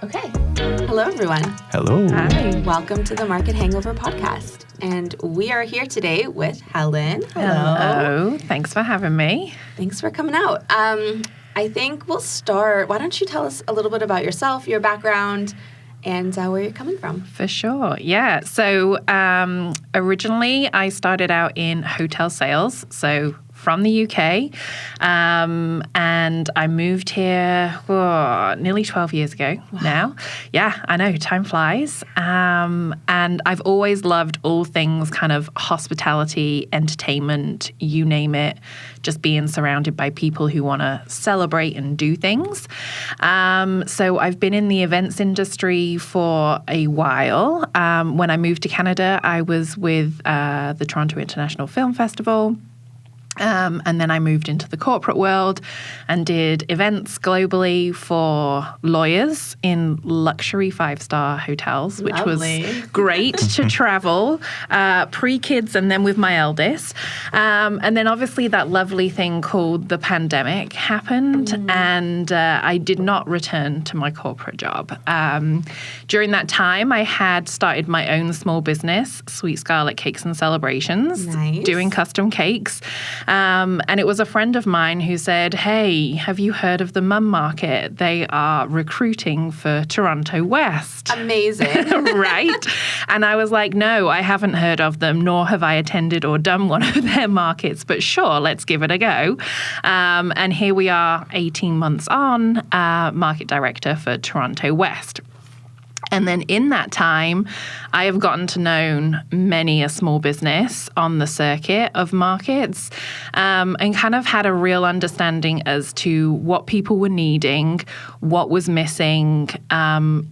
Okay. Hello, everyone. Hello. Hi. Welcome to the Market Hangover podcast. And we are here today with Helen. Hello. Thanks for having me. Thanks for coming out. I think we'll start. Why don't you tell us a little bit about yourself, your background, and where you're coming from? For sure. Yeah. So originally I started out in hotel sales. So from the UK. And I moved here nearly 12 years ago now. Yeah, I know, time flies. And I've always loved all things kind of hospitality, entertainment, you name it, just being surrounded by people who want to celebrate and do things. So I've been in the events industry for a while. When I moved to Canada, I was with the Toronto International Film Festival. And then I moved into the corporate world and did events globally for lawyers in luxury 5-star hotels, which Lovely. was great to travel pre-kids and then with my eldest. And then obviously that lovely thing called the pandemic happened and I did not return to my corporate job. During that time, I had started my own small business, Sweet Scarlet Cakes and Celebrations, doing custom cakes. And it was a friend of mine who said, hey, have you heard of the Mum Market? They are recruiting for Toronto West. Amazing. Right? And I was like, no, I haven't heard of them, nor have I attended or done one of their markets. But sure, let's give it a go. And here we are 18 months on, market director for Toronto West. And then in that time, I have gotten to know many a small business on the circuit of markets and kind of had a real understanding as to what people were needing, what was missing,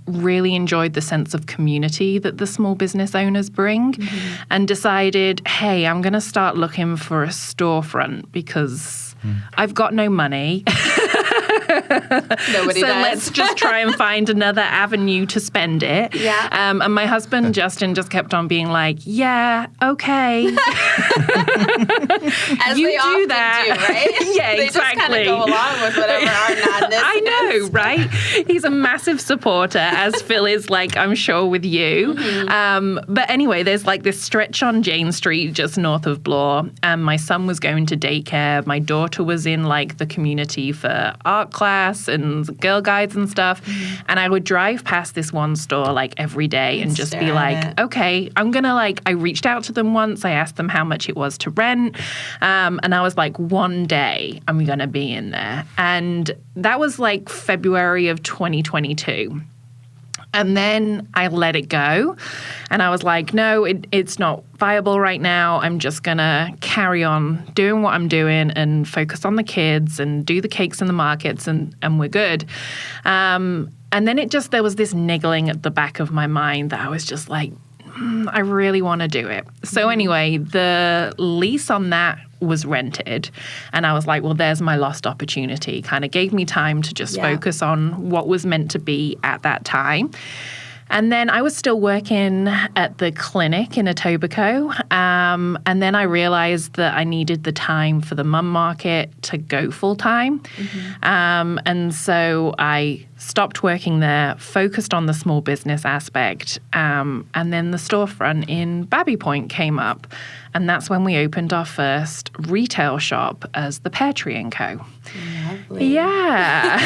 really enjoyed the sense of community that the small business owners bring and decided, hey, I'm going to start looking for a storefront because I've got no money. Nobody so does. Let's just try and find another avenue to spend it. Yeah. And my husband, Justin, just kept on being like, yeah, okay. As you they do often that. do, right? Yeah, they exactly. just kind of go along with whatever our madness I know, is. right? He's a massive supporter, as Phil is, like, I'm sure with you. But anyway, there's like this stretch on Jane Street just north of Bloor. And my son was going to daycare. My daughter was in like the community for art class and Girl Guides and stuff. And I would drive past this one store like every day and just be like, okay, I'm going to I reached out to them once. I asked them how much it was to rent. And I was like, one day I'm going to be in there. And that was like February of 2022. And then I let it go. And I was like, no, it's not viable right now. I'm just going to carry on doing what I'm doing and focus on the kids and do the cakes in the markets and we're good. And then there was this niggling at the back of my mind that I was just like, I really want to do it. So anyway, the lease on that was rented. And I was like, well, there's my lost opportunity. Kind of gave me time to just focus on what was meant to be at that time. And then I was still working at the clinic in Etobicoke. And then I realized that I needed the time for the Mum Market to go full time. And so I stopped working there, focused on the small business aspect. And then the storefront in Babby Point came up. And that's when we opened our first retail shop as the Pear & Co. Lovely. Yeah.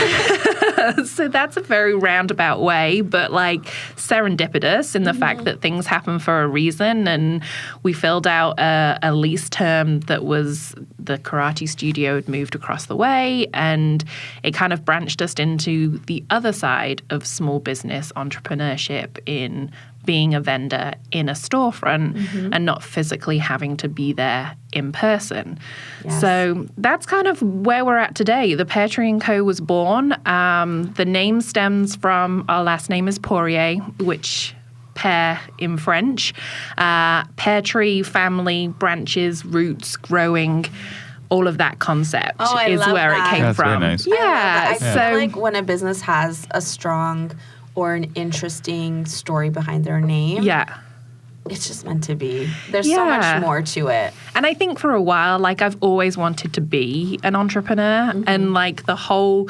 So that's a very roundabout way, but like serendipitous in the fact that things happen for a reason. And we filled out a lease term that was the karate studio had moved across the way, and it kind of branched us into the other side of small business entrepreneurship in being a vendor in a storefront and not physically having to be there in person. Yes. So that's kind of where we're at today. The Pear & Co. was born. The name stems from our last name is Poirier, which pear in French. Pear tree, family, branches, roots, growing. All of that concept is where it came That's from. very nice. Yeah. I feel like when a business has a strong or an interesting story behind their name, it's just meant to be. There's so much more to it. And I think for a while, like I've always wanted to be an entrepreneur and like the whole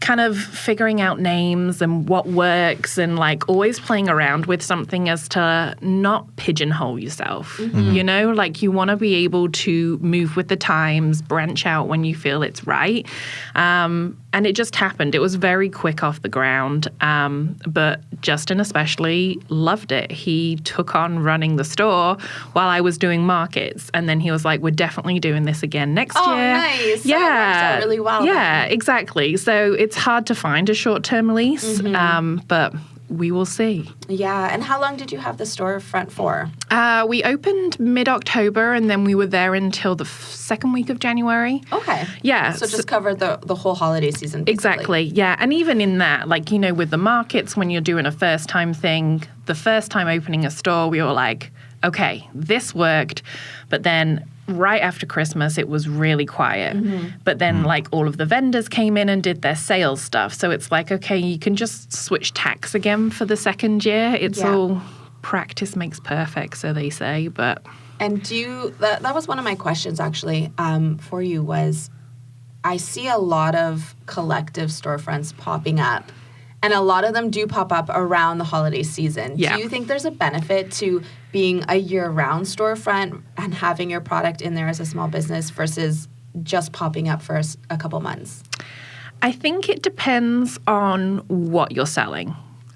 kind of figuring out names and what works and like always playing around with something as to not pigeonhole yourself. You know, like you want to be able to move with the times, branch out when you feel it's right. And it just happened. It was very quick off the ground. But Justin especially loved it. He took on running the store while I was doing markets. And then he was like, we're definitely doing this again next year. Oh, nice. Yeah. So it worked out really well. Yeah, then. exactly. So it's hard to find a short-term lease, but we will see. Yeah. And how long did you have the storefront for? We opened mid-October, and then we were there until the second week of January. Okay. Yeah. So just covered the whole holiday season, basically. Exactly, yeah. And even in that, like, you know, with the markets, when you're doing a first-time thing, the first time opening a store, we were like, okay, this worked. But then right after Christmas, it was really quiet. But then, like, all of the vendors came in and did their sales stuff. So it's like, okay, you can just switch tacks again for the second year. It's all practice makes perfect, so they say. But and that was one of my questions, actually, for you was, I see a lot of collective storefronts popping up. And a lot of them do pop up around the holiday season. Yeah. Do you think there's a benefit to being a year-round storefront and having your product in there as a small business versus just popping up for a couple months? I think it depends on what you're selling.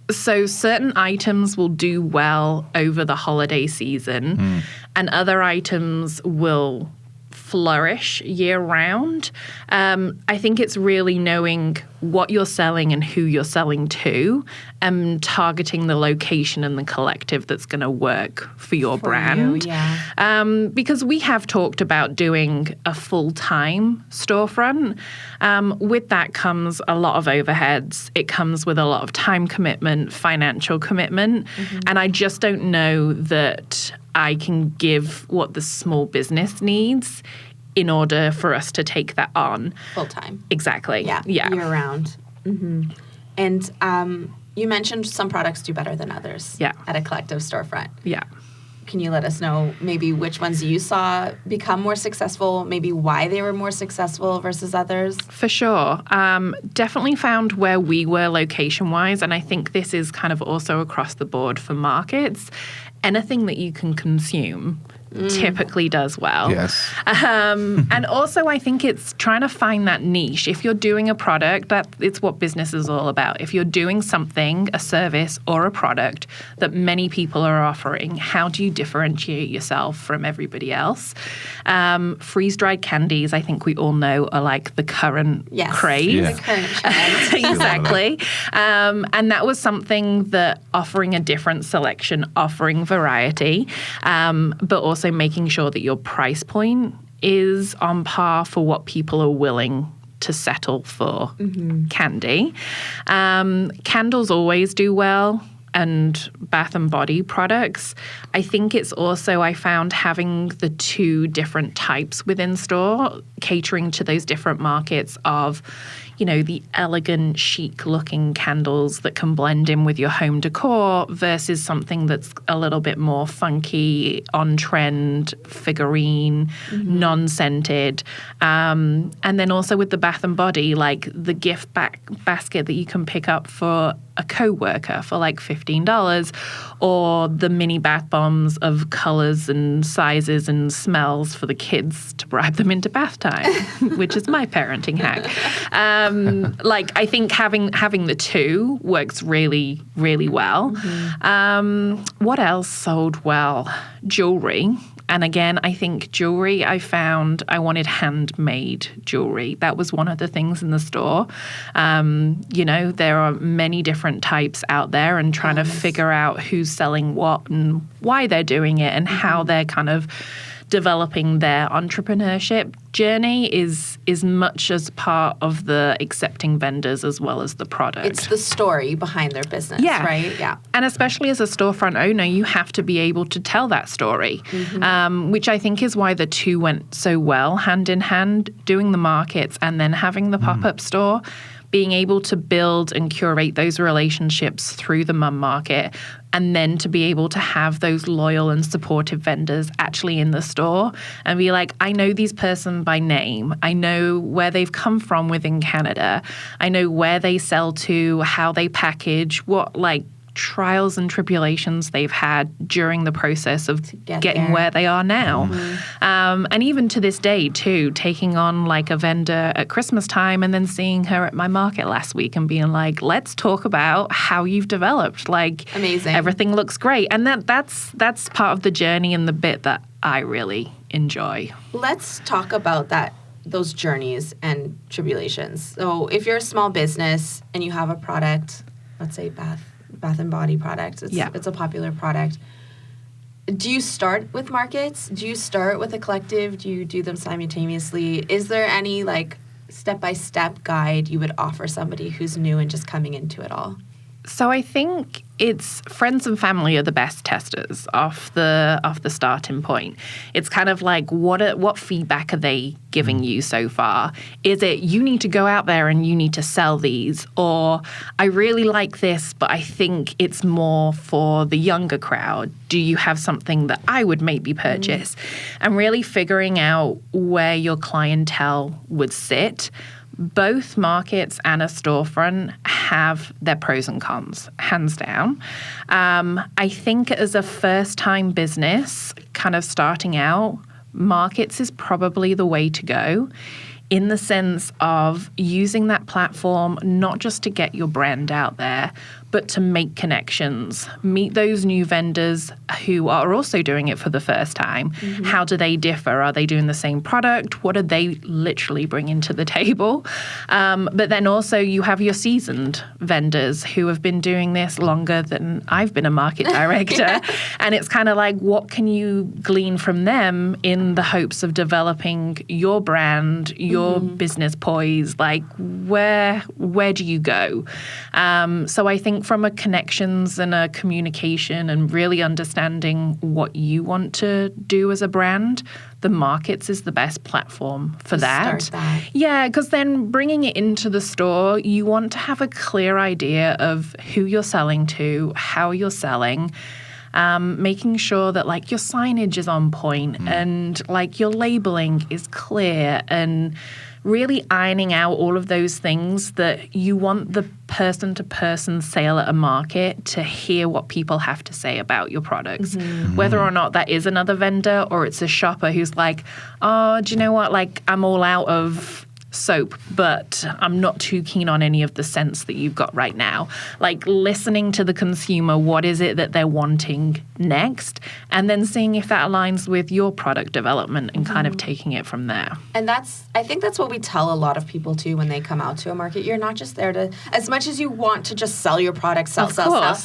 So certain items will do well over the holiday season, and other items will flourish year-round. I think it's really knowing what you're selling and who you're selling to, and targeting the location and the collective that's going to work for your brand. Because we have talked about doing a full-time storefront. With that comes a lot of overheads. It comes with a lot of time commitment, financial commitment, and I just don't know that I can give what the small business needs in order for us to take that on. Full time. Exactly. Yeah. Year round. And you mentioned some products do better than others at a collective storefront. Yeah. Can you let us know maybe which ones you saw become more successful, maybe why they were more successful versus others? For sure. Definitely found where we were location-wise, and I think this is kind of also across the board for markets. Anything that you can consume typically does well. Yes. And also I think it's trying to find that niche. If you're doing a product, it's what business is all about. If you're doing something, a service or a product that many people are offering, how do you differentiate yourself from everybody else? Freeze-dried candies, I think we all know, are like the current craze. Yeah. The current trend. Exactly. And that was something that offering a different selection, offering variety, but also making sure that your price point is on par for what people are willing to settle for candy. Candles always do well, and bath and body products. I think it's also, I found, having the two different types within store, catering to those different markets of, you know, the elegant, chic-looking candles that can blend in with your home decor versus something that's a little bit more funky, on-trend, figurine, non-scented. And then also with the bath and body, like the gift basket that you can pick up for a co-worker for like $15, or the mini bath bombs of colors and sizes and smells for the kids to bribe them into bath time, which is my parenting hack. Like, I think having the two works really, really well. What else sold well? Jewelry. And again, I think jewelry, I found I wanted handmade jewelry. That was one of the things in the store. You know, there are many different types out there, and trying to figure out who's selling what and why they're doing it and how they're kind of developing their entrepreneurship journey is much as part of the accepting vendors as well as the product. It's the story behind their business, right? Yeah. And especially as a storefront owner, you have to be able to tell that story, which I think is why the two went so well hand in hand, doing the markets and then having the pop-up store. being able to build and curate those relationships through the mum market, and then to be able to have those loyal and supportive vendors actually in the store and be like, I know these person by name. I know where they've come from within Canada. I know where they sell to, how they package, what like trials and tribulations they've had during the process of getting where they are now. And even to this day too, taking on like a vendor at Christmas time and then seeing her at my market last week and being like, let's talk about how you've developed. Like, amazing. Everything looks great. And that's part of the journey and the bit that I really enjoy. Let's talk about those journeys and tribulations. So if you're a small business and you have a product, let's say Bath and Body product. It's a popular product. Do you start with markets? Do you start with a collective? Do you do them simultaneously? Is there any like step-by-step guide you would offer somebody who's new and just coming into it all? So I think it's friends and family are the best testers off the starting point. It's kind of like what feedback are they giving you so far? Is it you need to go out there and you need to sell these, or I really like this but I think it's more for the younger crowd. Do you have something that I would maybe purchase? And really figuring out where your clientele would sit. Both markets and a storefront have their pros and cons, hands down. I think as a first-time business, kind of starting out, markets is probably the way to go in the sense of using that platform not just to get your brand out there, but to make connections, meet those new vendors who are also doing it for the first time. How do they differ? Are they doing the same product? What are they literally bringing to the table? But then also you have your seasoned vendors who have been doing this longer than I've been a market director. And it's kind of like, what can you glean from them in the hopes of developing your brand, your business poise? Like, where do you go? So I think from a connections and a communication and really understanding what you want to do as a brand, the markets is the best platform for that. Start that. Yeah, because then bringing it into the store, you want to have a clear idea of who you're selling to, how you're selling, making sure that like your signage is on point and like your labeling is clear, and really ironing out all of those things that you want the person-to-person sale at a market to hear what people have to say about your products. Whether or not that is another vendor or it's a shopper who's like, oh, do you know what? Like, I'm all out of soap, but I'm not too keen on any of the scents that you've got right now. Like listening to the consumer, what is it that they're wanting next? And then seeing if that aligns with your product development and kind of taking it from there. And I think that's what we tell a lot of people too when they come out to a market. You're not just there to, as much as you want to just sell your product, sell.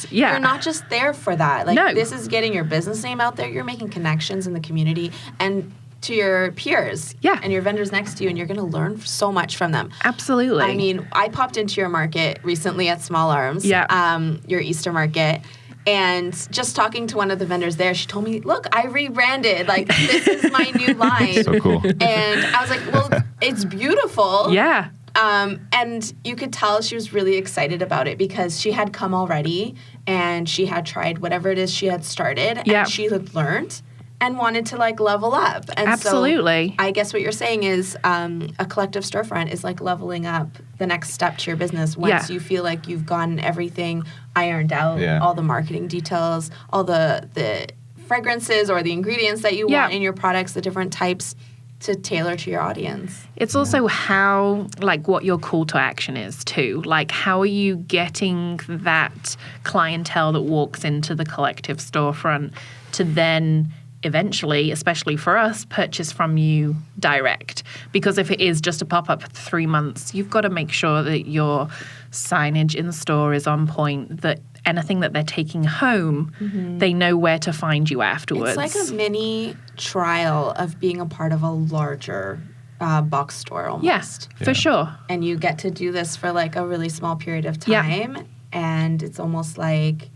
Yeah. You're not just there for that. Like, No. This is getting your business name out there. You're making connections in the community and to your peers and your vendors next to you, and you're going to learn so much from them. Absolutely. I mean, I popped into your market recently at Small Arms, your Easter market, and just talking to one of the vendors there, she told me, look, I rebranded. Like, this is my new line. So cool. And I was like, well, it's beautiful. Yeah. And you could tell she was really excited about it because she had come already and she had tried whatever it is she had started and she had learned and wanted to like level up. And Absolutely. So I guess what you're saying is a collective storefront is like leveling up the next step to your business once you feel like you've gotten everything ironed out, all the marketing details, all the fragrances or the ingredients that you want in your products, the different types to tailor to your audience. It's also how, like, what your call to action is too. Like, how are you getting that clientele that walks into the collective storefront to then eventually, especially for us, purchase from you direct? Because if it is just a pop-up for 3 months, you've got to make sure that your signage in store is on point, that anything that they're taking home, they know where to find you afterwards. It's like a mini trial of being a part of a larger box store almost. Yes, for sure. And you get to do this for like a really small period of time, and it's almost like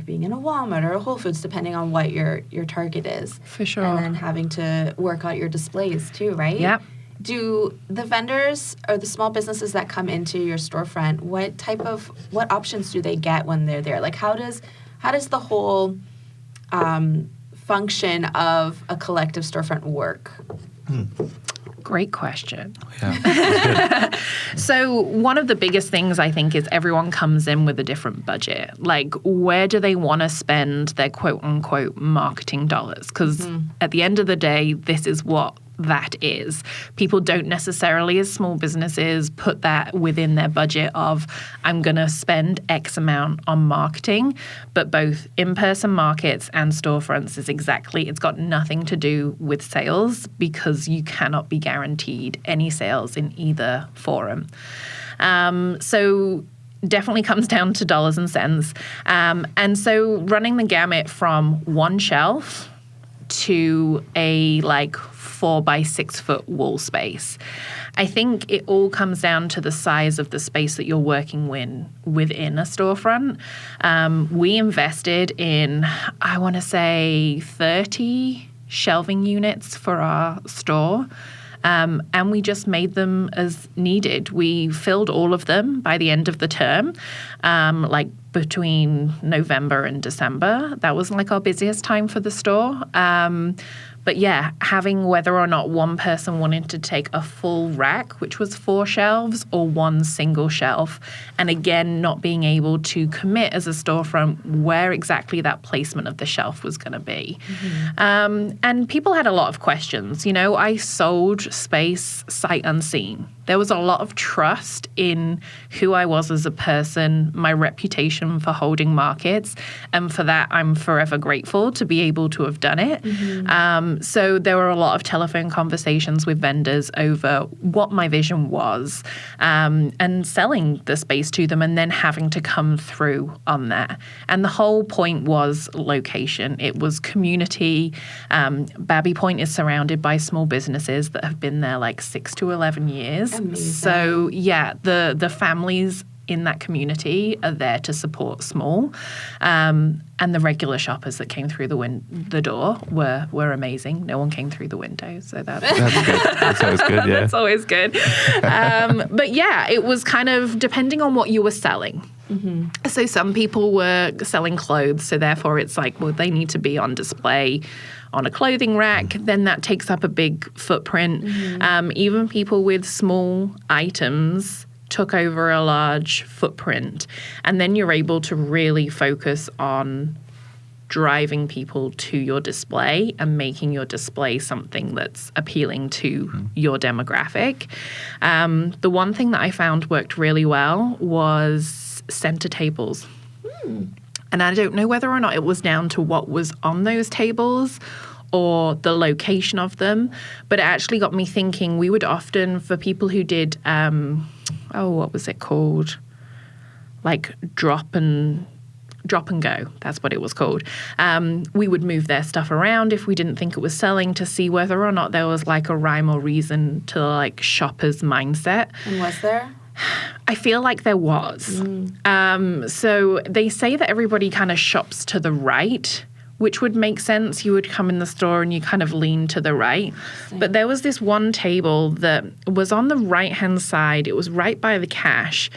being in a Walmart or a Whole Foods, depending on what your target is. For sure. And then having to work out your displays too, right? Yep. do the vendors or the small businesses that come into your storefront, what options do they get when they're there? Like, how does the whole function of a collective storefront work? Great question. Yeah. So one of the biggest things I think is everyone comes in with a different budget. Like, where do they want to spend their quote unquote marketing dollars? Because at the end of the day, this is what that is. People don't necessarily, as small businesses, put that within their budget of, I'm going to spend X amount on marketing. But both in-person markets and storefronts it's got nothing to do with sales, because you cannot be guaranteed any sales in either forum. So definitely comes down to dollars and cents. And so running the gamut from one shelf to a 4 by 6 foot wall space. I think it all comes down to the size of the space that you're working within a storefront. We invested in, I want to say, 30 shelving units for our store. And we just made them as needed. We filled all of them by the end of the term, between November and December. That was our busiest time for the store. But yeah, having whether or not one person wanted to take a full rack, which was 4 shelves, or one single shelf, and again, not being able to commit as a storefront where exactly that placement of the shelf was going to be. And people had a lot of questions. I sold space sight unseen. There was a lot of trust in who I was as a person, my reputation for holding markets, and for that, I'm forever grateful to be able to have done it. So there were a lot of telephone conversations with vendors over what my vision was, and selling the space to them, and then having to come through on that. And the whole point was location. It was community. Babby Point is surrounded by small businesses that have been there 6 to 11 years. Amazing. So yeah, the families in that community are there to support small. And the regular shoppers that came through the door were amazing. No one came through the window, so that's good. That's always good, yeah. That's always good. But yeah, it was kind of depending on what you were selling. So some people were selling clothes, so therefore it's they need to be on display on a clothing rack. Then that takes up a big footprint. Even people with small items took over a large footprint. And then you're able to really focus on driving people to your display and making your display something that's appealing to your demographic. The one thing that I found worked really well was center tables. And I don't know whether or not it was down to what was on those tables or the location of them, but it actually got me thinking. We would often, for people who did, what was it called? Drop and go. That's what it was called. We would move their stuff around if we didn't think it was selling, to see whether or not there was a rhyme or reason to shoppers' mindset. And was there? I feel like there was. So they say that everybody kind of shops to the right, which would make sense. You would come in the store and you kind of lean to the right. But there was this one table that was on the right-hand side. It was right by the cash.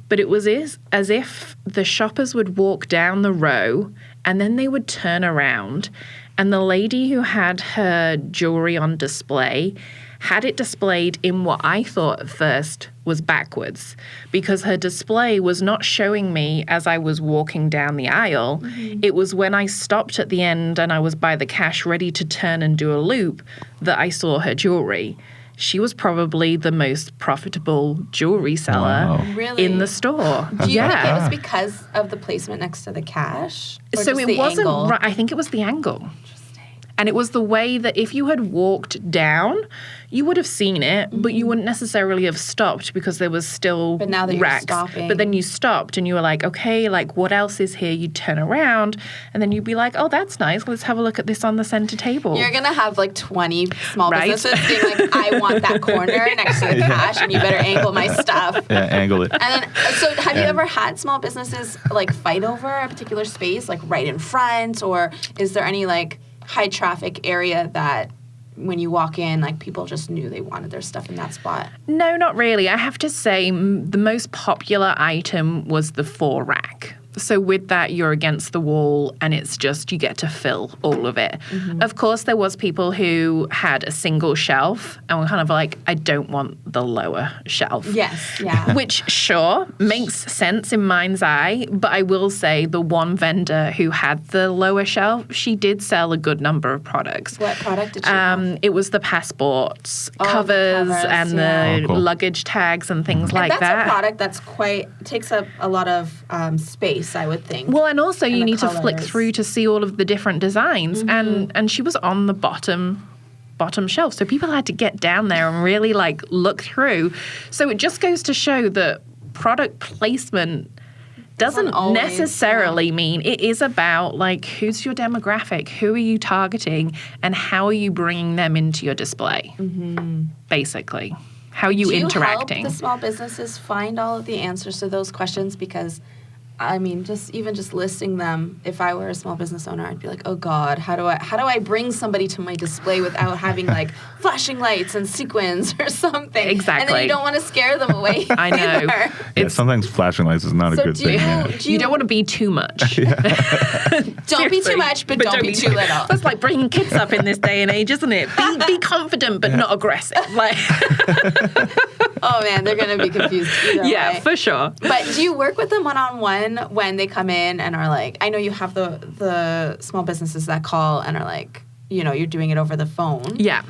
But it was as if the shoppers would walk down the row and then they would turn around. And the lady who had her jewelry on display had it displayed in what I thought at first was backwards, because her display was not showing me as I was walking down the aisle. It was when I stopped at the end and I was by the cash ready to turn and do a loop that I saw her jewelry. She was probably the most profitable jewelry seller in the store. Do you think it was because of the placement next to the cash? Or so just it the wasn't angle? right. I think it was the angle. And it was the way that if you had walked down, you would have seen it, but you wouldn't necessarily have stopped because there was still But now that racks. you're stopping. But then you stopped and you were like, okay, what else is here? You'd turn around and then you'd be like, oh, that's nice. Let's have a look at this on the center table. You're going to have 20 small businesses being I want that corner next to the cash and you better angle my stuff. Yeah, angle it. And then, so have you ever had small businesses fight over a particular space, right in front, or is there any high traffic area that when you walk in, like people just knew they wanted their stuff in that spot? No, not really. I have to say the most popular item was the 4-rack. So with that, you're against the wall and it's just you get to fill all of it. Of course, there was people who had a single shelf and were kind of like, I don't want the lower shelf. Yes, yeah. Which, sure, makes sense in mind's eye. But I will say the one vendor who had the lower shelf, she did sell a good number of products. What product did she have? It was the passports, the covers, covers, and yeah. the Oh, cool. luggage tags and things like That's that. a product that's takes up a lot of space, I would think. Well, and also you the need to flick colours. through to see all of the different designs, and she was on the bottom shelf, so people had to get down there and really like look through. So it just goes to show that product placement doesn't always, necessarily mean it is about like who's your demographic, who are you targeting, and how are you bringing them into your display. Basically, how are you Do you interacting? help the small businesses find all of the answers to those questions? Because I mean, just listing them, if I were a small business owner, I'd be like, oh God, how do I bring somebody to my display without having like flashing lights and sequins or something? Exactly. And then you don't want to scare them away. I know. either. Yeah, sometimes flashing lights is not a So good do thing. you, Yeah. do You don't want to be too much. don't be too much, but don't be too little. That's like bringing kids up in this day and age, isn't it? Be confident, but not aggressive. Like, Oh man, they're gonna be confused either yeah, way. for sure. But do you work with them one-on-one when they come in and are like, I know you have the small businesses that call and are like, you know, you're doing it over the phone. Yeah.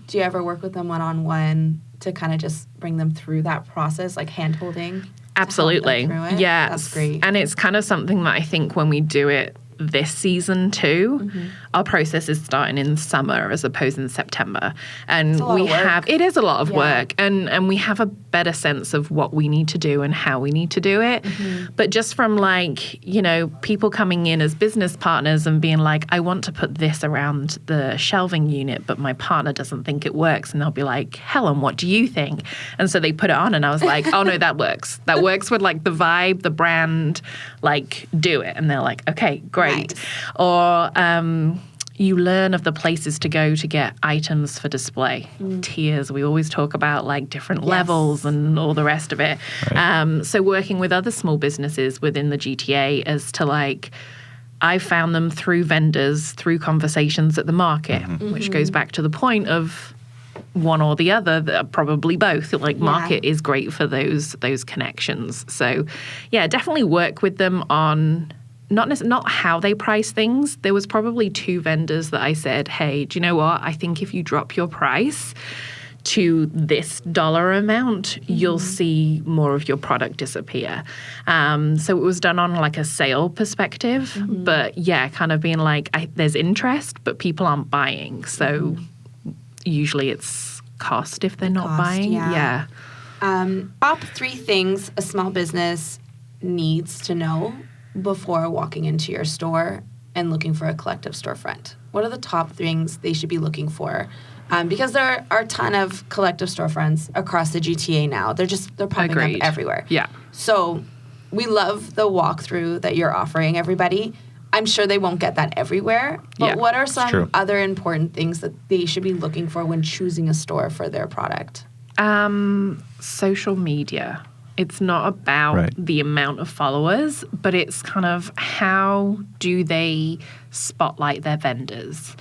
Do you ever work with them one-on-one to kind of just bring them through that process, like hand-holding? Absolutely. To help them through it? Yeah. That's great. And it's kind of something that I think when we do it this season too, Mm-hmm. our process is starting in summer as opposed in September. And a lot we of work. it is a lot of Yeah. work and we have a better sense of what we need to do and how we need to do it. Mm-hmm. But just from like, you know, people coming in as business partners and being like, I want to put this around the shelving unit, but my partner doesn't think it works. And they'll be like, Helen, what do you think? And so they put it on and I was like, oh no, that works. That works with like the vibe, the brand, like do it. And they're like, okay, great. Nice. Or you learn of the places to go to get items for display. Tiers, we always talk about like different levels and all the rest of it. So working with other small businesses within the GTA as to like, I found them through vendors, through conversations at the market, which goes back to the point of one or the other, probably both. Like market is great for those connections. So yeah, definitely work with them on not how they price things. There was probably 2 vendors that I said, hey, do you know what? I think if you drop your price to this dollar amount, you'll see more of your product disappear. So it was done on like a sale perspective, but yeah, kind of being like, there's interest, but people aren't buying. So usually it's cost if they're not cost, buying. yeah. Top 3 things a small business needs to know before walking into your store and looking for a collective storefront. What are the top things they should be looking for? Because there are a ton of collective storefronts across the GTA now. They're popping Agreed. up everywhere. Yeah. So we love the walkthrough that you're offering everybody. I'm sure they won't get that everywhere. But Yeah, what are true. some other important things that they should be looking for when choosing a store for their product? Social media. It's not about Right. the amount of followers, but it's kind of how do they spotlight their vendors?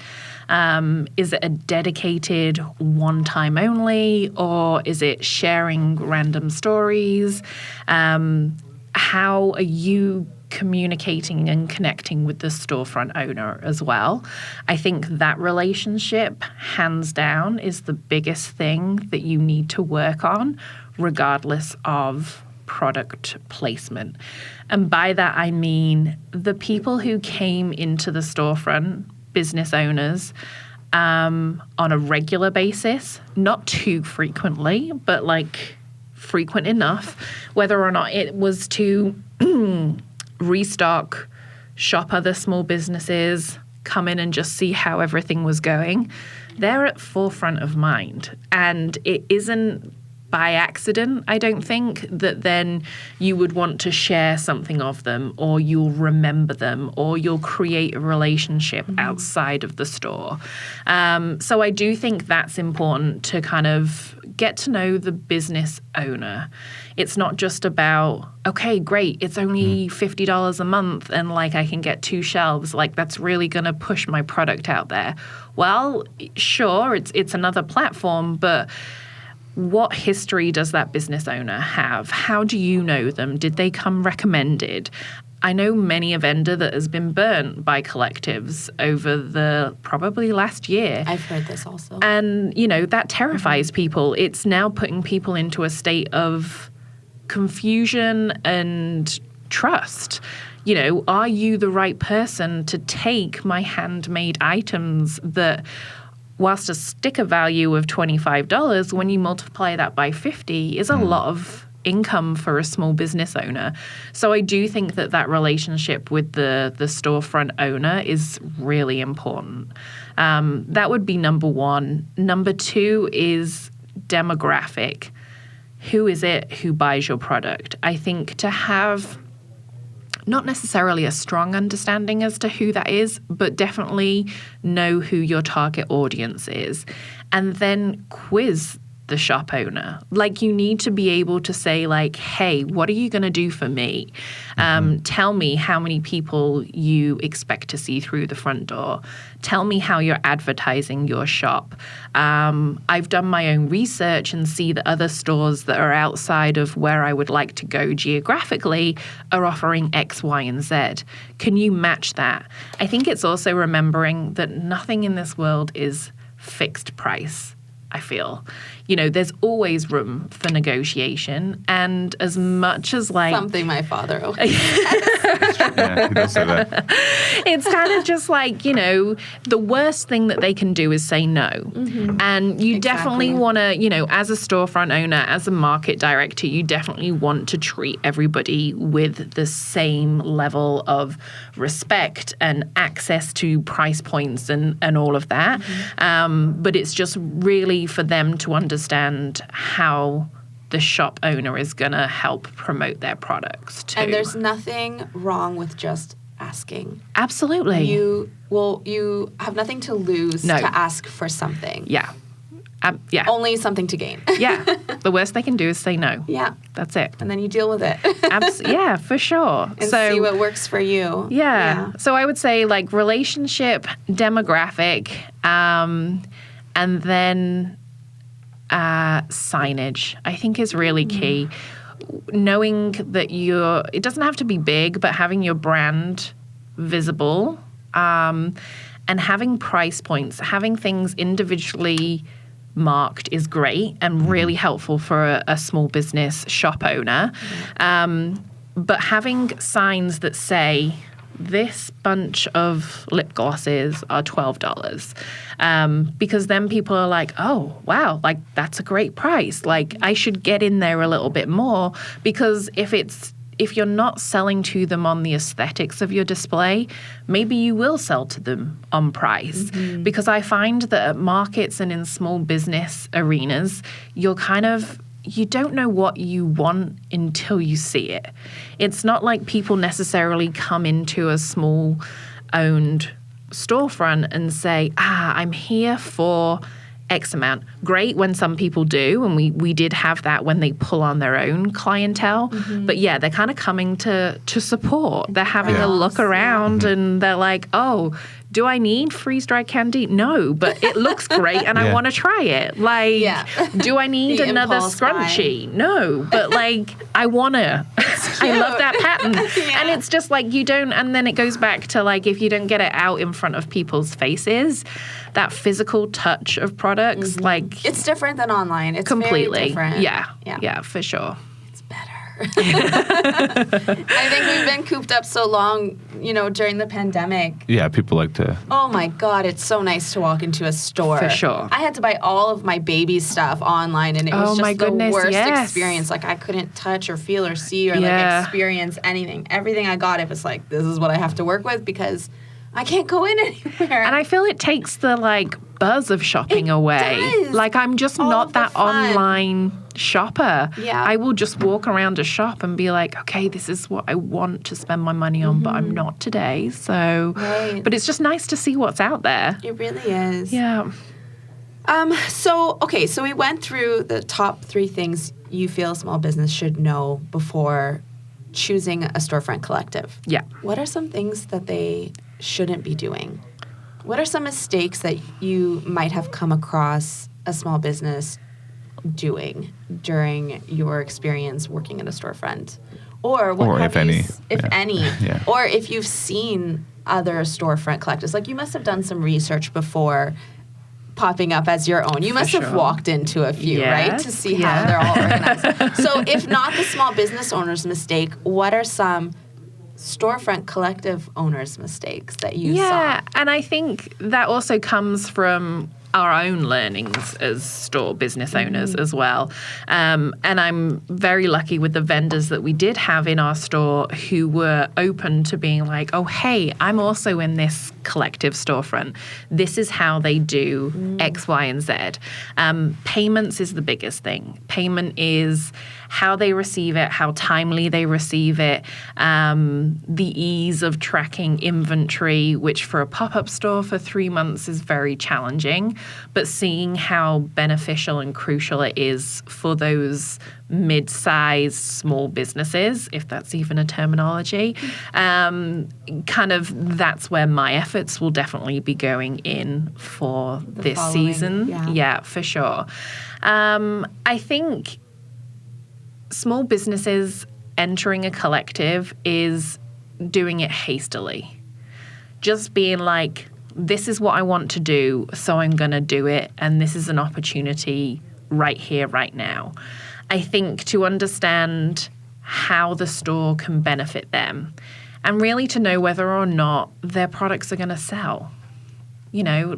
Is it a dedicated one time only, or is it sharing random stories? How are you communicating and connecting with the storefront owner as well? I think that relationship, hands down, is the biggest thing that you need to work on, regardless of product placement. And by that, I mean the people who came into the storefront, business owners, on a regular basis, not too frequently, but like frequent enough, whether or not it was to restock, shop other small businesses, come in and just see how everything was going. They're at forefront of mind. And it isn't by accident, I don't think, that then you would want to share something of them, or you'll remember them, or you'll create a relationship outside of the store. So I do think that's important to kind of get to know the business owner. It's not just about, okay, great, it's only $50 a month and like I can get 2 shelves. Like that's really going to push my product out there. Well, sure, it's another platform, but what history does that business owner have? How do you know them? Did they come recommended? I know many a vendor that has been burnt by collectives over the probably last year. I've heard this also. And, you know, that terrifies people. It's now putting people into a state of confusion and trust. You know, are you the right person to take my handmade items that, whilst a sticker value of $25, when you multiply that by 50, is a lot of income for a small business owner. So I do think that relationship with the storefront owner is really important. That would be number one. Number two is demographic. Who is it who buys your product? I think to have not necessarily a strong understanding as to who that is, but definitely know who your target audience is. And then quiz the shop owner. Like you need to be able to say like, hey, what are you going to do for me? Tell me how many people you expect to see through the front door. Tell me how you're advertising your shop. I've done my own research and see that other stores that are outside of where I would like to go geographically are offering X, Y, and Z. Can you match that? I think it's also remembering that nothing in this world is fixed price. I feel, you know, there's always room for negotiation. And as much as like something my father always Yeah, he does say that. it's kind of just like, you know, the worst thing that they can do is say no. And you definitely want to, you know, as a storefront owner, as a market director, you definitely want to treat everybody with the same level of respect and access to price points and all of that. But it's just really for them to understand how the shop owner is going to help promote their products too. And there's nothing wrong with just asking. Absolutely. You have nothing to lose No. to ask for something. Yeah. Yeah. Only something to gain. Yeah. The worst they can do is say no. Yeah. That's it. And then you deal with it. Yeah, for sure. And see what works for you. Yeah. So I would say like relationship, demographic, and then signage, I think is really key. Knowing that it doesn't have to be big, but having your brand visible, and having price points, having things individually marked is great and really helpful for a small business shop owner. But having signs that say, this bunch of lip glosses are $12, because then people are like, oh, wow, like that's a great price. Like I should get in there a little bit more, because if you're not selling to them on the aesthetics of your display, maybe you will sell to them on price. Because I find that at markets and in small business arenas, you don't know what you want until you see it. It's not like people necessarily come into a small owned storefront and say, I'm here for X amount. Great when some people do, and we did have that when they pull on their own clientele. But yeah, they're kind of coming to support. They're having a look around and they're like, oh, do I need freeze-dried candy? No, but it looks great and I want to try it. Like, do I need another scrunchie? No, but like, I want to. I love that pattern. And it's just like you don't, and then it goes back to like, if you don't get it out in front of people's faces, that physical touch of products, like. It's different than online. It's completely. Very different. Yeah, for sure. It's better. I think we've been cooped up so long, you know, during the pandemic. Yeah, people like to. Oh my God, it's so nice to walk into a store. For sure. I had to buy all of my baby stuff online, and it was just the worst experience. Like I couldn't touch or feel or see or like experience anything. Everything I got, it was like, this is what I have to work with because I can't go in anywhere. And I feel it takes the buzz of shopping away. does. Like I'm just All not of the that fun. online shopper. Yeah. I will just walk around a shop and be like, okay, this is what I want to spend my money on, but I'm not today. So, Right. but it's just nice to see what's out there. It really is. Yeah. So we went through the top 3 things you feel small business should know before choosing a storefront collective. Yeah. What are some things that they shouldn't be doing? What are some mistakes that you might have come across a small business doing during your experience working in a storefront? Or what Or have if you, any. if Yeah. any, Yeah. or if you've seen other storefront collectives. Like you must have done some research before popping up as your own. You must have sure. walked into a few, right? To Yes, see yeah. how they're all organized. So if not the small business owner's mistake, what are some storefront collective owners' mistakes that you Yeah, saw? and I think that also comes from our own learnings as store business owners as well. And I'm very lucky with the vendors that we did have in our store who were open to being like, oh, hey, I'm also in this collective storefront. This is how they do X, Y, and Z. Payments is the biggest thing. Payment is how they receive it, how timely they receive it, the ease of tracking inventory, which for a pop-up store for 3 months is very challenging, but seeing how beneficial and crucial it is for those mid-sized small businesses, if that's even a terminology, kind of that's where my efforts will definitely be going in for this following, season. yeah. For sure. I think small businesses entering a collective is doing it hastily. Just being like, this is what I want to do, so I'm going to do it, and this is an opportunity right here, right now. I think to understand how the store can benefit them and really to know whether or not their products are going to sell. You know,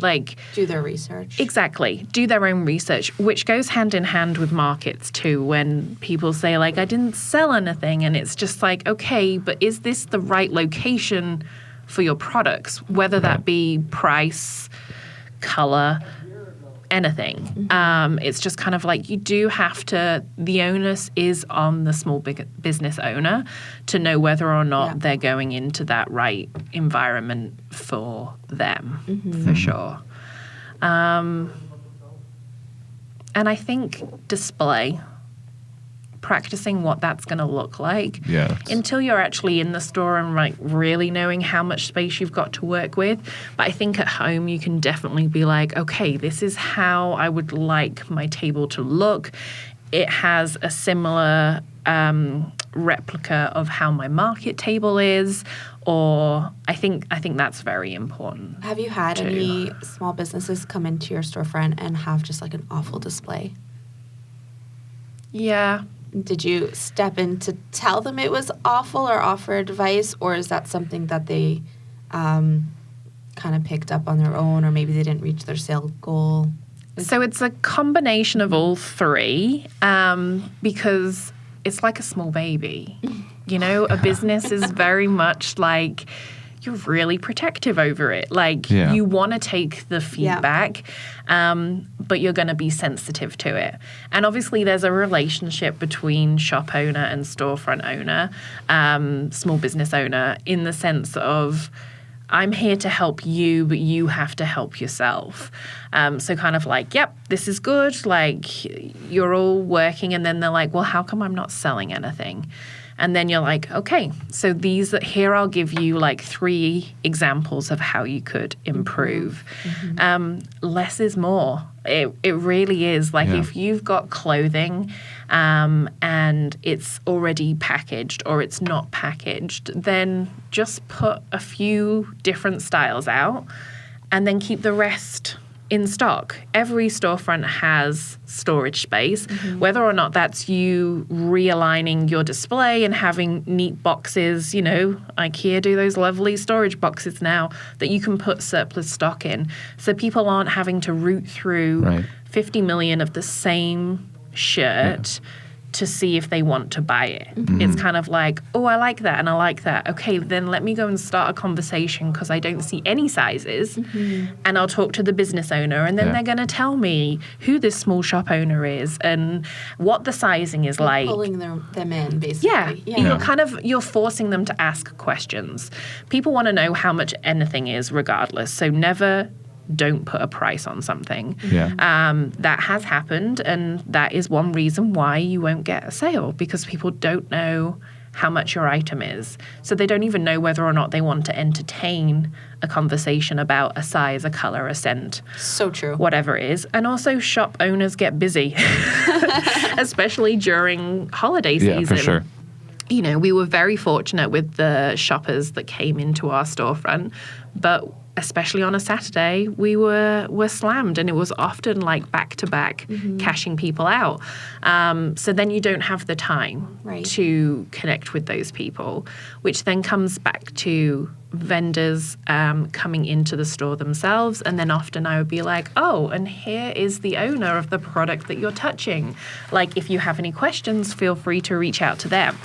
Do their research. Exactly. Do their own research, which goes hand in hand with markets too. When people say I didn't sell anything, and it's just like, okay, but is this the right location for your products? Whether that be price, color, anything. It's just kind of like you do have to, the onus is on the small business owner to know whether or not they're going into that right environment for them, for sure. And I think display, practicing what that's going to look like until you're actually in the store and really knowing how much space you've got to work with. But I think at home you can definitely be like, okay, this is how I would like my table to look. It has a similar replica of how my market table is, or I think that's very important. Have you had any small businesses come into your storefront and have just an awful display? Yeah. Did you step in to tell them it was awful or offer advice, or is that something that they kind of picked up on their own, or maybe they didn't reach their sale goal? So it's a combination of all three, because it's like a small baby. You know, a business is very much like you're really protective over it. You want to take the feedback, but you're going to be sensitive to it. And obviously there's a relationship between shop owner and storefront owner, small business owner, in the sense of I'm here to help you, but you have to help yourself. So kind of yep, this is good. You're all working. And then they're like, well, how come I'm not selling anything? And then you're like, okay, so here I'll give you 3 examples of how you could improve. Less is more. It really is. If you've got clothing and it's already packaged or it's not packaged, then just put a few different styles out and then keep the rest in stock. Every storefront has storage space, whether or not that's you realigning your display and having neat boxes. You know, IKEA do those lovely storage boxes now that you can put surplus stock in. So people aren't having to root through 50 million of the same shirt to see if they want to buy it. It's kind of like, oh, I like that and I like that. Okay, then let me go and start a conversation because I don't see any sizes. And I'll talk to the business owner and then they're going to tell me who this small shop owner is and what the sizing is like. Pulling them in, basically. You're forcing them to ask questions. People want to know how much anything is regardless. So never don't put a price on something. That has happened, and that is one reason why you won't get a sale, because people don't know how much your item is. So they don't even know whether or not they want to entertain a conversation about a size, a color, a scent. So true. Whatever it is. And also shop owners get busy, especially during holiday season. Yeah, for sure. You know, we were very fortunate with the shoppers that came into our storefront, but especially on a Saturday, we were slammed, and it was often like back-to-back cashing people out. So then you don't have the time to connect with those people, which then comes back to vendors coming into the store themselves. And then often I would be like, oh, and here is the owner of the product that you're touching. Like, if you have any questions, feel free to reach out to them.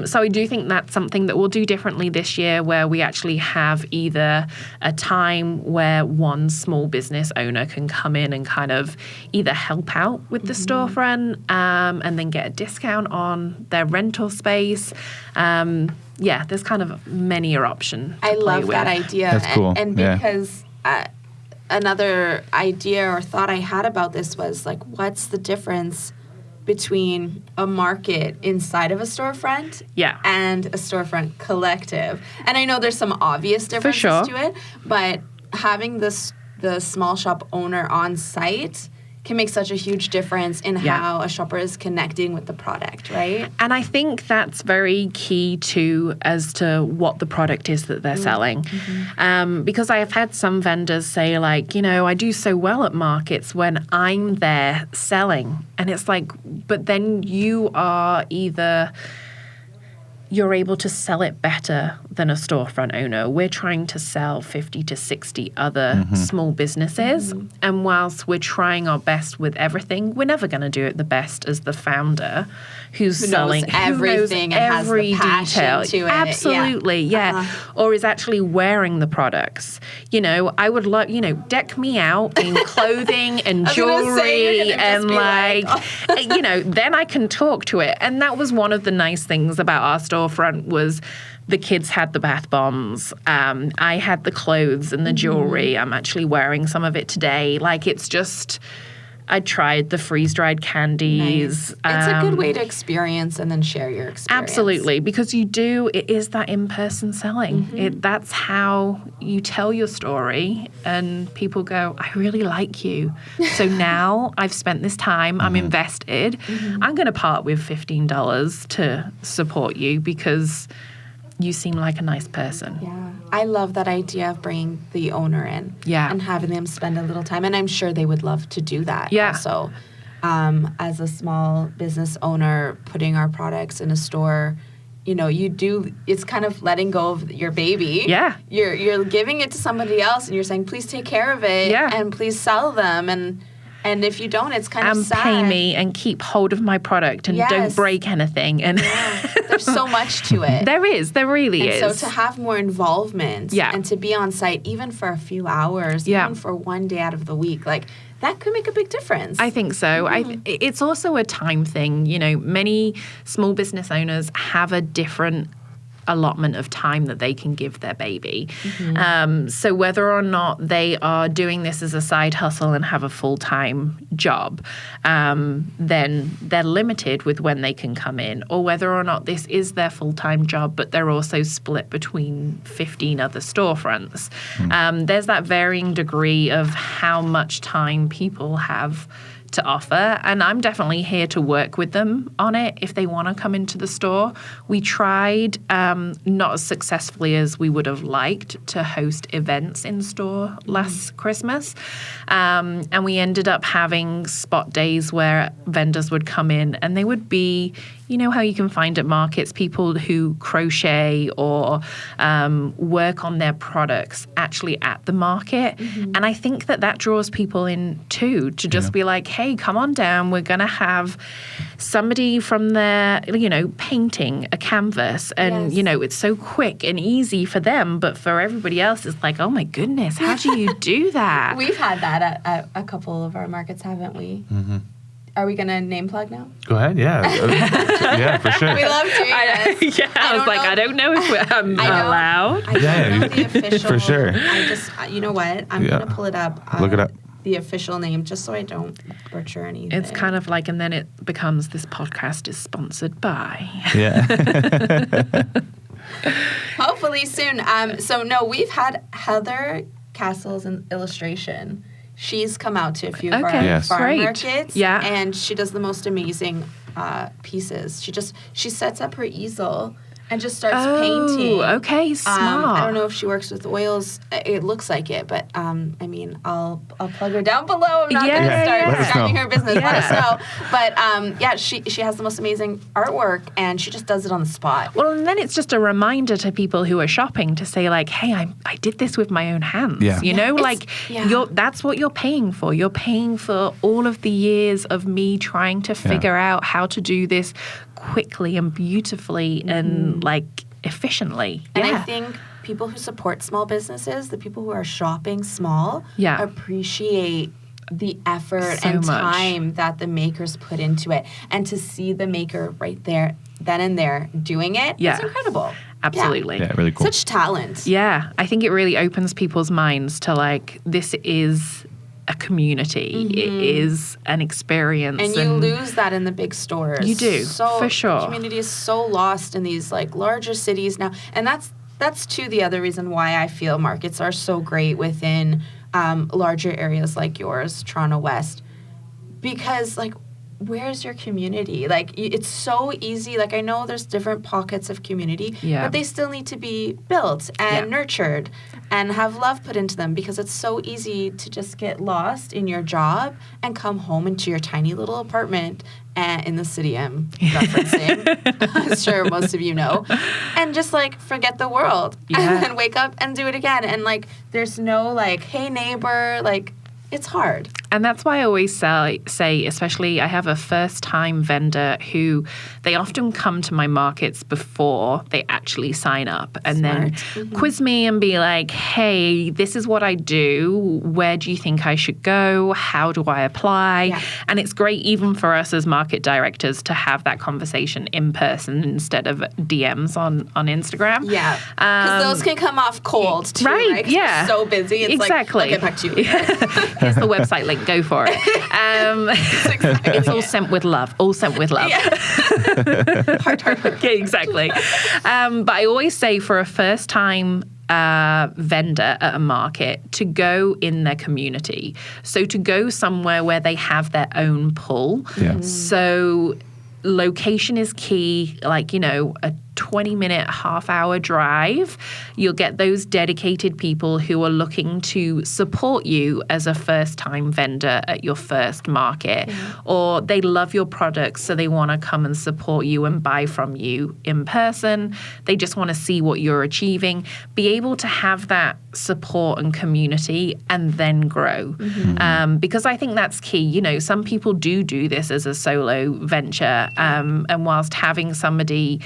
So I do think that's something that we'll do differently this year, where we actually have either a time where one small business owner can come in and kind of either help out with the storefront and then get a discount on their rental space. There's kind of many option. I love that idea. That's cool. And because another idea or thought I had about this was like, what's the difference between a market inside of a storefront and a storefront collective? And I know there's some obvious differences to it, but having the small shop owner on site can make such a huge difference in how a shopper is connecting with the product, right? And I think that's very key too, as to what the product is that they're selling. Because I have had some vendors say, like, you know, I do so well at markets when I'm there selling. And it's like, but then you are either... you're able to sell it better than a storefront owner. We're trying to sell 50 to 60 other small businesses. And whilst we're trying our best with everything, we're never going to do it the best as the founder who knows everything and every has the passion detail. to it. Absolutely, Or is actually wearing the products. You know, I would love, deck me out in clothing and jewelry and you know, then I can talk to it. And that was one of the nice things about our storefront was the kids had the bath bombs. I had the clothes and the jewelry. I'm actually wearing some of it today. Like, it's just... I tried the freeze-dried candies. Nice. It's a good way to experience and then share your experience. Absolutely, because it is that in-person selling. That's how you tell your story, and people go, I really like you. So now I've spent this time, I'm invested. I'm going to part with $15 to support you because you seem like a nice person. Yeah. I love that idea of bringing the owner in and having them spend a little time. And I'm sure they would love to do that also. As a small business owner, putting our products in a store, you know, it's kind of letting go of your baby. Yeah. You're giving it to somebody else and you're saying, please take care of it and please sell them. And if you don't, it's kind of sad. Pay me and keep hold of my product and don't break anything. And there's so much to it. There really is. So to have more involvement and to be on site, even for a few hours, even for one day out of the week, like that could make a big difference. I think so. It's also a time thing. You know, many small business owners have a different allotment of time that they can give their baby. So whether or not they are doing this as a side hustle and have a full-time job, then they're limited with when they can come in, or whether or not this is their full-time job, but they're also split between 15 other storefronts. There's that varying degree of how much time people have to offer, and I'm definitely here to work with them on it if they want to come into the store. We tried, not as successfully as we would have liked, to host events in store last Christmas, and we ended up having spot days where vendors would come in and they would be, you know how you can find at markets people who crochet or work on their products actually at the market. And I think that draws people in too, to just be like, hey, come on down. We're going to have somebody from there, painting a canvas. And, it's so quick and easy for them. But for everybody else, it's like, oh my goodness, how do you do that? We've had that at a couple of our markets, haven't we? Are we going to name plug now? Go ahead. Yeah. Yeah, for sure. We love doing this. I don't know if I'm allowed. I don't know the official. For sure. I just, you know what? I'm going to pull it up. Look it up. The official name, just so I don't butcher anything. It's kind of like, and then it becomes, this podcast is sponsored by. Yeah. Hopefully soon. We've had Heather Castle's illustration. She's come out to a few of our farm markets. Yeah. And she does the most amazing pieces. She sets up her easel and just starts painting. Okay, smart. I don't know if she works with oils. It looks like it, but I'll plug her down below. I'm not going to start describing her business. Let us know. But she has the most amazing artwork, and she just does it on the spot. Well, and then it's just a reminder to people who are shopping to say like, hey, I did this with my own hands. Yeah. That's what you're paying for. You're paying for all of the years of me trying to figure out how to do this quickly and beautifully and efficiently. And I think people who support small businesses, the people who are shopping small, appreciate the effort and time that the makers put into it. And to see the maker right there, then and there, doing it, it's incredible. Absolutely. Yeah, really cool. Such talent. Yeah. I think it really opens people's minds to this is a community. It is an experience. And you lose that in the big stores. You do, for sure. The community is so lost in these larger cities now. And that's too the other reason why I feel markets are so great within larger areas like yours, Toronto West. Because where's your community? It's so easy. I know there's different pockets of community, but they still need to be built and nurtured and have love put into them, because it's so easy to just get lost in your job and come home into your tiny little apartment in the city I'm referencing. I'm sure most of you know. And just forget the world and then wake up and do it again. And there's no hey neighbor, it's hard. And that's why I always say, especially I have a first-time vendor who they often come to my markets before they actually sign up and then quiz me and be like, hey, this is what I do. Where do you think I should go? How do I apply? Yeah. And it's great even for us as market directors to have that conversation in person instead of DMs on Instagram. Yeah. Because those can come off cold too, right? Yeah. We're so busy. It's exactly. I'll get back to you later. Here's the website link. Go for it. It's all sent with love. All sent with love. Yeah. Heart. Yeah, exactly. But I always say for a first-time vendor at a market to go in their community. So to go somewhere where they have their own pull. Yeah. So location is key, a 20-minute, half-hour drive. You'll get those dedicated people who are looking to support you as a first-time vendor at your first market. Yeah. Or they love your products, so they want to come and support you and buy from you in person. They just want to see what you're achieving. Be able to have that support and community and then grow. Because I think that's key. Some people do this as a solo venture. And whilst having somebody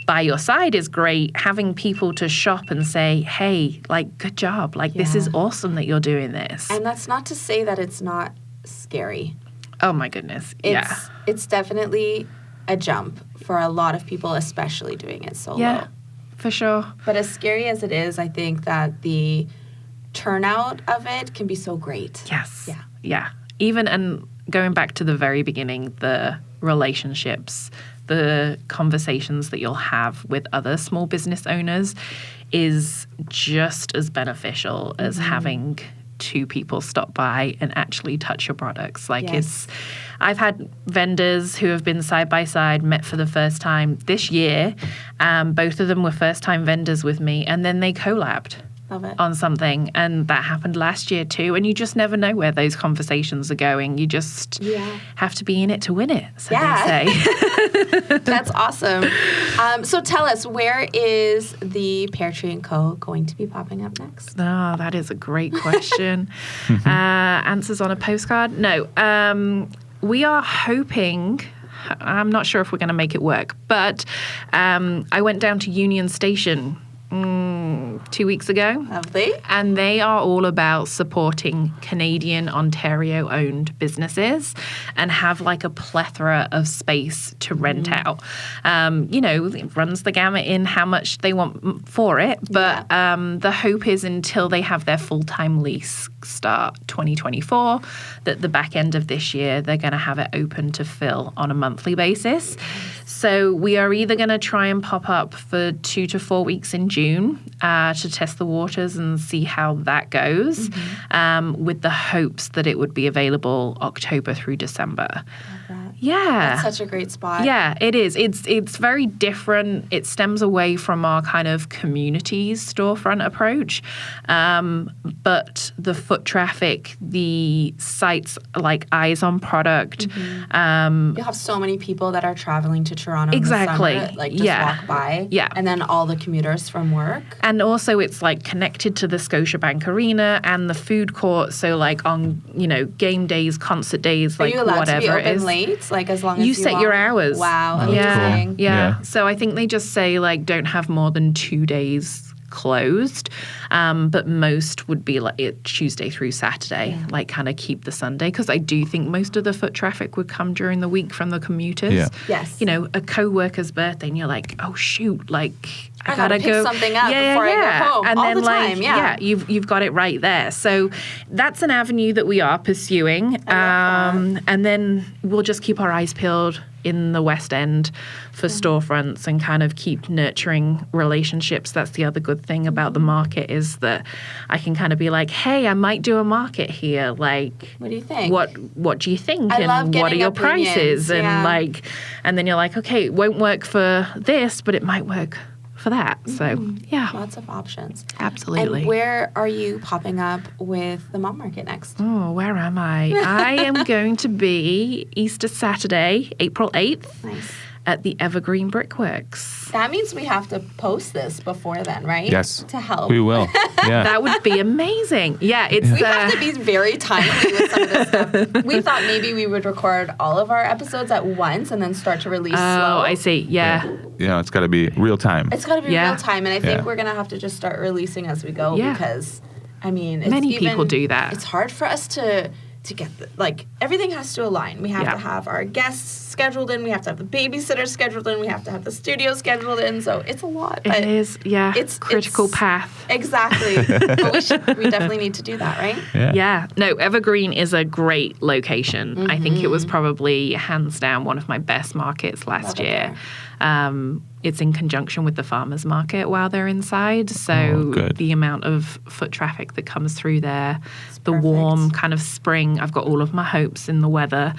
by your side is great, having people to shop and say, hey, good job. This is awesome that you're doing this. And that's not to say that it's not scary. Oh, my goodness. It's definitely a jump for a lot of people, especially doing it solo. Yeah, for sure. But as scary as it is, I think that the turnout of it can be so great. Yes. Yeah. Even, and going back to the very beginning, the relationships, the conversations that you'll have with other small business owners is just as beneficial as having two people stop by and actually touch your products. I've had vendors who have been side by side, met for the first time this year. Both of them were first time vendors with me, and then they collabed. Love it. on something. And that happened last year too. And you just never know where those conversations are going. You just have to be in it to win it, so they say. That's awesome. So tell us, where is the Pear Tree & Co. going to be popping up next? Oh, that is a great question. Answers on a postcard? No. We are hoping... I'm not sure if we're going to make it work, but I went down to Union Station 2 weeks ago. Lovely. And they are all about supporting Canadian, Ontario-owned businesses and have like a plethora of space to rent out. It runs the gamut in how much they want for it, but the hope is until they have their full-time lease start 2024, that the back end of this year, they're going to have it open to fill on a monthly basis. So we are either going to try and pop up for 2 to 4 weeks in June to test the waters and see how that goes, with the hopes that it would be available October through December. Yeah. That's such a great spot. Yeah, it is. It's very different. It stems away from our kind of communities storefront approach. But the foot traffic, the sites like eyes on product. You have so many people that are traveling to Toronto exactly. in the summer, like just walk by. Yeah. And then all the commuters from work. And also it's like connected to the Scotiabank Arena and the food court. So like on, game days, concert days, like whatever it is. Are you allowed to be open late? Like as long as you set your hours. Wow, amazing. cool. Yeah. So I think they just say like don't have more than 2 days closed, but most would be like Tuesday through Saturday, like kind of keep the Sunday, because I do think most of the foot traffic would come during the week from the commuters. Yeah. Yes. A co-worker's birthday and you're like, oh shoot, like I gotta pick something up before I go home. And all then the time, you've got it right there. So that's an avenue that we are pursuing. And then we'll just keep our eyes peeled in the West End for storefronts and kind of keep nurturing relationships. That's the other good thing about the market, is that I can kind of be like, hey, I might do a market here. Like, what do you think? What do you think? I love and what are getting your opinions. prices? Yeah. And then you're like, okay, it won't work for this, but it might work for that. So yeah, lots of options. Absolutely. And where are you popping up with the Mom Market next? Oh, where am I? I am going to be Easter Saturday, April 8th. Nice. At the Evergreen Brickworks. That means we have to post this before then, right? Yes. To help. We will. Yeah. That would be amazing. Yeah, it's we have to be very timely with some of this stuff. We thought maybe we would record all of our episodes at once and then start to release slow. Oh, I see. Yeah. It's got to be real time. It's got to be real time, and I think Yeah. we're going to have to just start releasing as we go because, it's many people do that. It's hard for us to get everything has to align. We have to have our guests scheduled in. We have to have the babysitter scheduled in. We have to have the studio scheduled in. So it's a lot. It is. Yeah. It's critical path. Exactly. But we definitely need to do that, right? Yeah. No, Evergreen is a great location. I think it was probably hands down one of my best markets last year. It's in conjunction with the farmers market while they're inside. So the amount of foot traffic that comes through there, the warm kind of spring, I've got all of my hopes in the weather.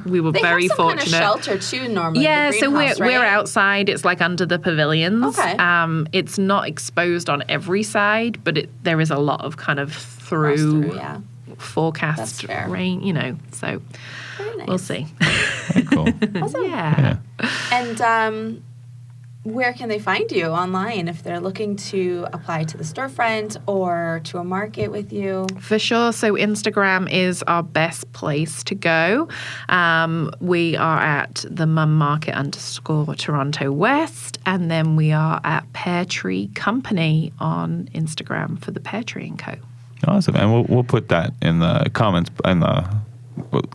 We were very have some fortunate. Kind of shelter too, normally. Yeah, the so greenhouse, we're right? outside. It's like under the pavilions. Okay. It's not exposed on every side, but there is a lot of kind of through forecast rain, so Very nice. we'll see. Very cool. Awesome. Yeah. And where can they find you online if they're looking to apply to the storefront or to a market with you? For sure. So Instagram is our best place to go. We are at the Mum Market _ Toronto West, and then we are at Pear Tree Company on Instagram for the Pear Tree & Co. Awesome. And we'll put that in the comments, in the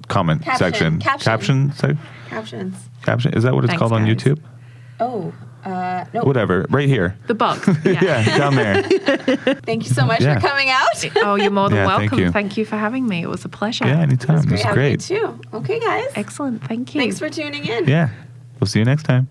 comment section. Caption. Caption? Captions. Is that what it's Thanks, called on guys. YouTube? Oh, no. Whatever. Right here. The box. Yeah, down there. Thank you so much for coming out. Oh, you're more than welcome. Thank you. Thank you for having me. It was a pleasure. Yeah, anytime. It was having great. you too. Okay, guys. Excellent. Thank you. Thanks for tuning in. Yeah. We'll see you next time.